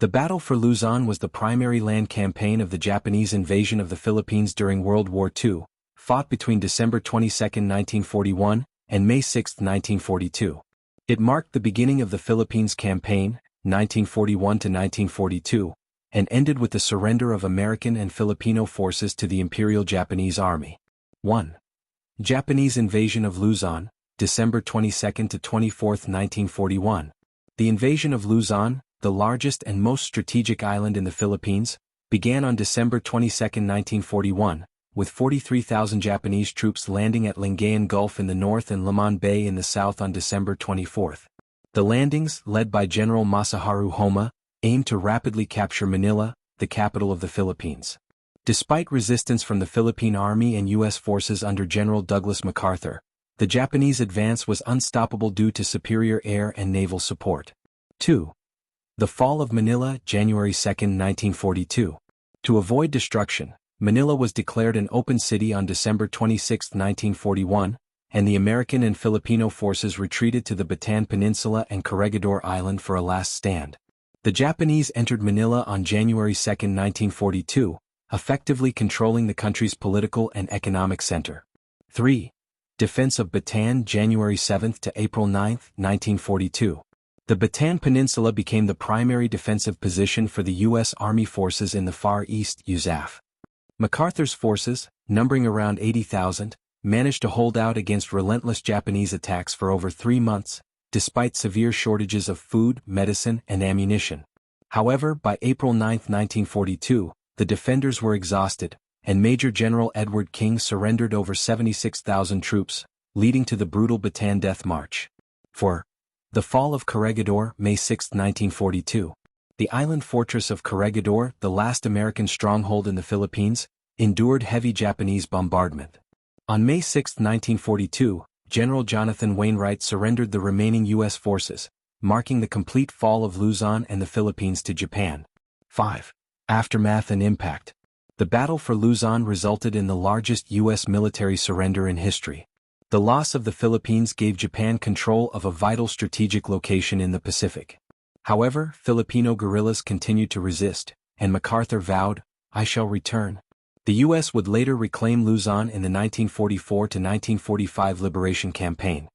The Battle for Luzon was the primary land campaign of the Japanese invasion of the Philippines during World War II, fought between December 22, 1941, and May 6, 1942. It marked the beginning of the Philippines Campaign, 1941 to 1942, and ended with the surrender of American and Filipino forces to the Imperial Japanese Army. 1. Japanese invasion of Luzon, December 22 to 24, 1941. The invasion of Luzon, the largest and most strategic island in the Philippines, began on December 22, 1941, with 43,000 Japanese troops landing at Lingayen Gulf in the north and Lamon Bay in the south on December 24. The landings, led by General Masaharu Homma, aimed to rapidly capture Manila, the capital of the Philippines. Despite resistance from the Philippine Army and U.S. forces under General Douglas MacArthur, the Japanese advance was unstoppable due to superior air and naval support. 2. The fall of Manila, January 2, 1942. To avoid destruction, Manila was declared an open city on December 26, 1941, and the American and Filipino forces retreated to the Bataan Peninsula and Corregidor Island for a last stand. The Japanese entered Manila on January 2, 1942, effectively controlling the country's political and economic center. 3. Defense of Bataan, January 7 to April 9, 1942. The Bataan Peninsula became the primary defensive position for the U.S. Army forces in the Far East USAF. MacArthur's forces, numbering around 80,000, managed to hold out against relentless Japanese attacks for over 3 months, despite severe shortages of food, medicine, and ammunition. However, by April 9, 1942, the defenders were exhausted, and Major General Edward King surrendered over 76,000 troops, leading to the brutal Bataan Death March. 4. The fall of Corregidor, May 6, 1942. The island fortress of Corregidor, the last American stronghold in the Philippines, endured heavy Japanese bombardment. On May 6, 1942, General Jonathan Wainwright surrendered the remaining U.S. forces, marking the complete fall of Luzon and the Philippines to Japan. 5. Aftermath and impact. The battle for Luzon resulted in the largest U.S. military surrender in history. The loss of the Philippines gave Japan control of a vital strategic location in the Pacific. However, Filipino guerrillas continued to resist, and MacArthur vowed, "I shall return." The U.S. would later reclaim Luzon in the 1944 to 1945 Liberation Campaign.